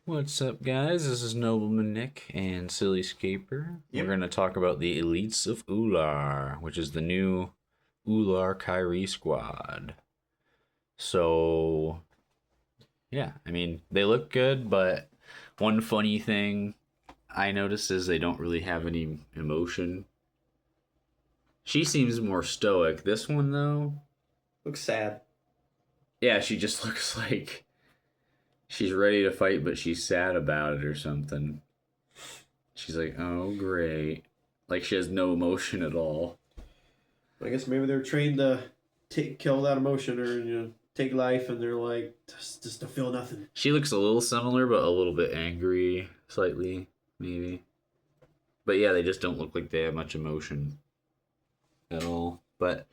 What's up, guys? This is Nobleman Nick and Sillyscaper. Yep. We're going to talk about the elites of Ullar, which is the new Ullar Kyrie squad. So, yeah, I mean, they look good, but one funny thing I noticed is they don't really have any emotion. She seems more stoic. This one, though, Looks sad. yeah, she just looks like she's ready to fight, but she's sad about it or something. She's like, oh, great. Like, she has no emotion at all. I guess maybe they're trained to kill that emotion or take life, and they're like just to feel nothing. She looks a little similar, but a little bit angry, slightly, maybe. But yeah, they just don't look like they have much emotion at all. But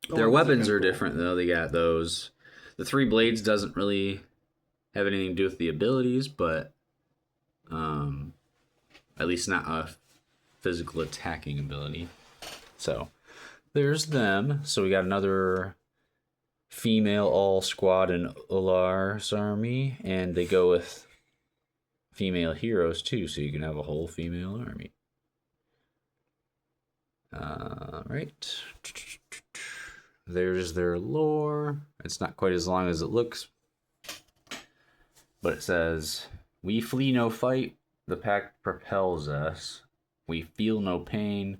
their weapons are different, though. They got those. The three blades doesn't really have anything to do with the abilities, but at least not a physical attacking ability. So there's them. So we got another female all squad in Ullar's army, and they go with female heroes too, so you can have a whole female army. Right. There's their lore. It's not quite as long as it looks, but it says, "We flee no fight. The pact propels us. We feel no pain.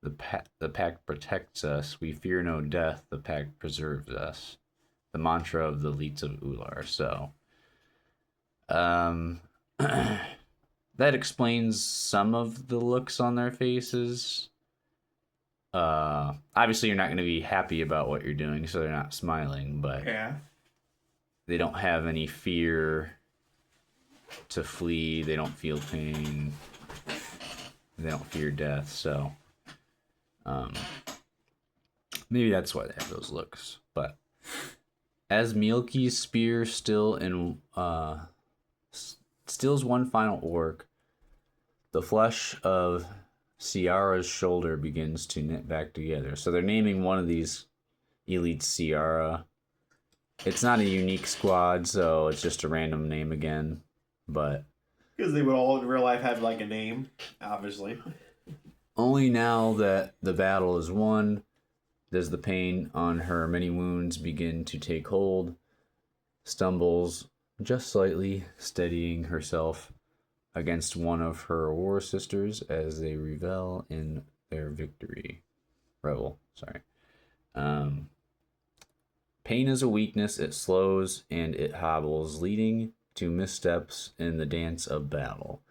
The pact protects us. We fear no death. The pact preserves us." The mantra of the elites of Ullar. So, that explains some of the looks on their faces. Obviously, you're not going to be happy about what you're doing, so they're not smiling, but Yeah. they don't have any fear to flee. They don't feel pain. They don't fear death, so maybe that's why they have those looks. But as Mielke's spear stills one final orc, the flesh of Ciara's shoulder begins to knit back together. So they're naming one of these elites Ciara. It's not a unique squad, so it's just a random name again. But Because they would all in real life have like a name, obviously. only now that the battle is won does the pain on her many wounds begin to take hold. Stumbles just slightly, steadying herself against one of her war sisters as they revel in their victory. Revel, sorry. Pain is a weakness. It slows and it hobbles, leading to missteps in the dance of battle.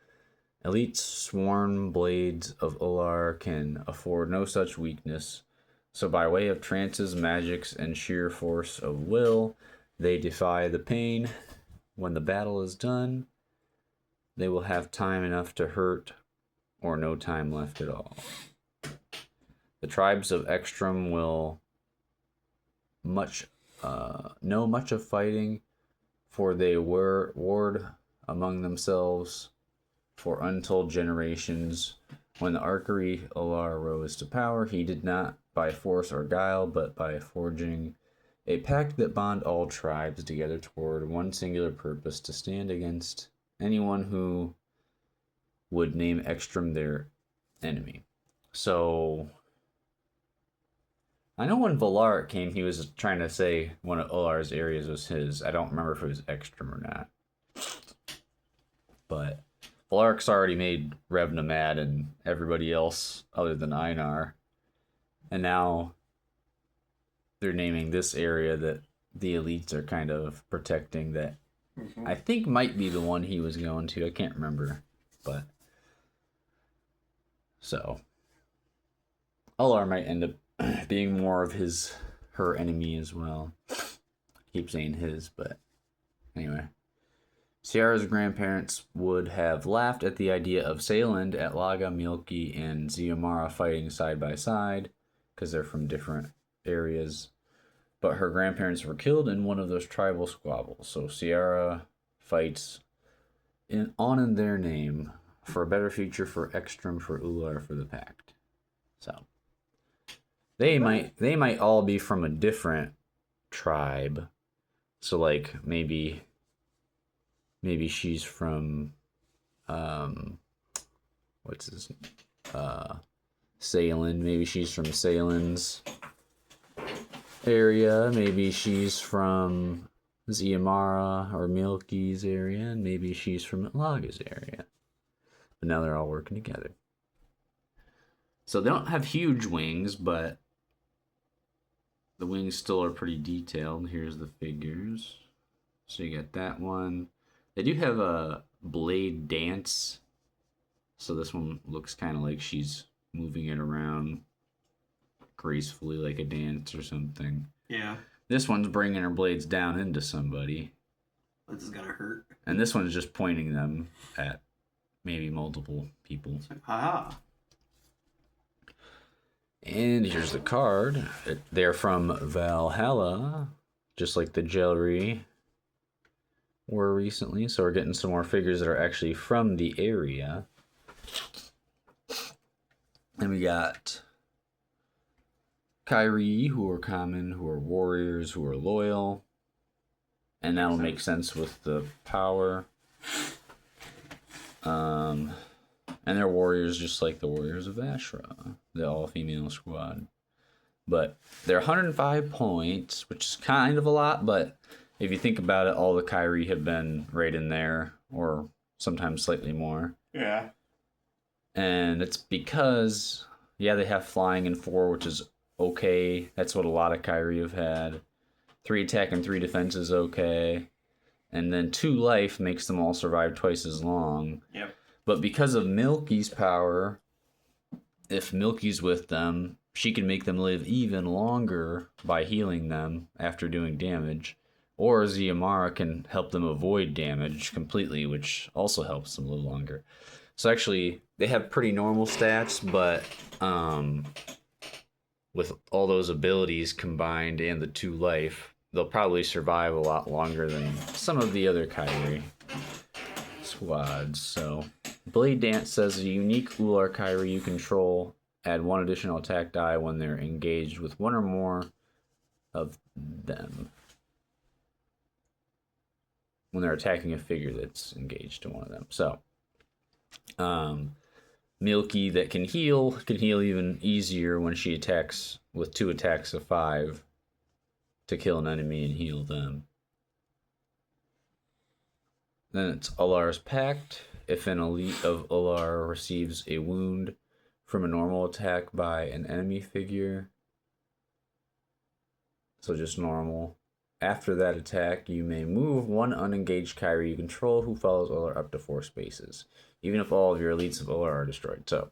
Elite sworn blades of Ullar can afford no such weakness, so by way of trances, magics, and sheer force of will, they defy the pain. When the battle is done, they will have time enough to hurt, or no time left at all. The tribes of Ekstrom will know much of fighting, for they were warred among themselves for untold generations. When the Archery Ullar rose to power, he did not by force or guile, but by forging a pact that bond all tribes together toward one singular purpose: to stand against anyone who would name Ekstrom their enemy. So, I know when Valar came, he was trying to say one of Ullar's areas was his. I don't remember if it was Ekstrom or not. But Valark's already made Revna mad and everybody else other than Einar. And now they're naming this area that the elites are kind of protecting that I think might be the one he was going to. I can't remember. But so Ullar might end up being more of her enemy as well. I keep saying his, but anyway. Ciara's grandparents would have laughed at the idea of Sayland, Atlaga, Mielke, and Ziamara fighting side by side, because they're from different areas. But her grandparents were killed in one of those tribal squabbles, so Ciara fights in their name for a better future for Ekstrom, for Ullar, for the Pact. So they might all be from a different tribe, So like maybe she's from what's his Salem. Maybe she's from Salem's area. Maybe she's from Ziamara or Milky's area, and maybe she's from Laga's area. But now they're all working together. So they don't have huge wings, but the wings still are pretty detailed. Here's the figures. So you got that one. They do have a blade dance. So this one looks kind of like she's moving it around gracefully like a dance or something. Yeah. This one's bringing her blades down into somebody. This is gonna hurt. And this one's just pointing them at maybe multiple people. Haha. And here's the card. They're from Valhalla, just like the jewelry were recently. So we're getting some more figures that are actually from the area. And we got Kyrie, who are common, who are warriors, who are loyal. And that'll make sense with the power. And they're warriors just like the Warriors of Ashra, the all-female squad. But they're 105 points, which is kind of a lot, but if you think about it, all the Kyrie have been right in there, or sometimes slightly more. Yeah. And it's because, yeah, they have flying in 4, which is okay. That's what a lot of Kyrie have had. 3 attack and 3 defense is okay. And then 2 life makes them all survive twice as long. Yep. But because of Milky's power, if Milky's with them, she can make them live even longer by healing them after doing damage. Or Ziamara can help them avoid damage completely, which also helps them live longer. So actually, they have pretty normal stats, but with all those abilities combined and the 2 life, they'll probably survive a lot longer than some of the other Kyrie squads. So Blade Dance says a unique Ullar Kyrie you control, add 1 additional attack die when they're engaged with 1 or more of them. When they're attacking a figure that's engaged to one of them. So Milky that can heal even easier when she attacks with 2 attacks of 5 to kill an enemy and heal them. Then it's Ullar's Pact. If an elite of Ullar receives a wound from a normal attack by an enemy figure, so just normal, after that attack, you may move 1 unengaged Kyrie you control who follows Ullar up to 4 spaces, even if all of your elites of Ullar are destroyed. So,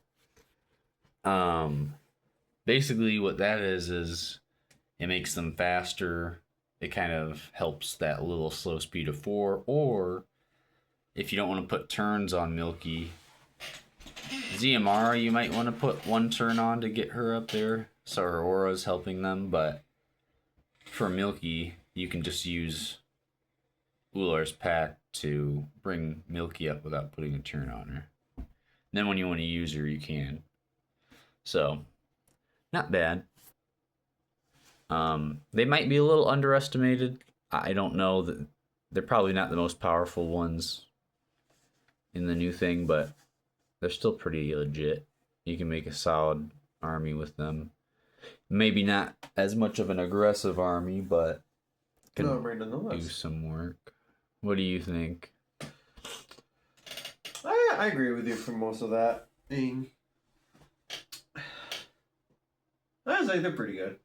basically what that is it makes them faster. It kind of helps that little slow speed of 4, or if you don't want to put turns on Milky, Ziamara you might want to put 1 turn on to get her up there, so her aura is helping them, but for Milky, you can just use Ullar's Pact to bring Milky up without putting a turn on her. And then when you want to use her, you can. So, not bad. They might be a little underestimated. I don't know that they're probably not the most powerful ones in the new thing, but they're still pretty legit. You can make a solid army with them. Maybe not as much of an aggressive army, but can do some work. What do you think? I agree with you for most of that. I mean, I was like, they're pretty good.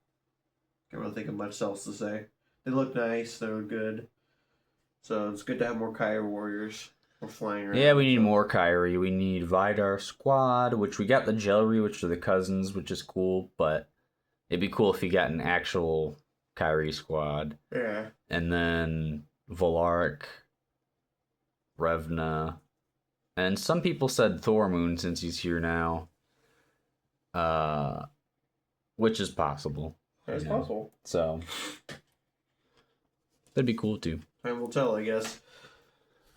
Can't really think of much else to say. They look nice. They look good. So it's good to have more Kyrie warriors. We're flying around. Yeah, we need more Kyrie. We need Vidar Squad, which we got the Jewelry, which are the cousins, which is cool, but it'd be cool if you got an actual Kyrie squad. Yeah. And then Volaric, Revna, and some people said Thormoon since he's here now. Which is possible. That's possible. So that'd be cool too. Time will tell, I guess.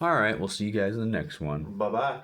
All right, we'll see you guys in the next one. Bye-bye.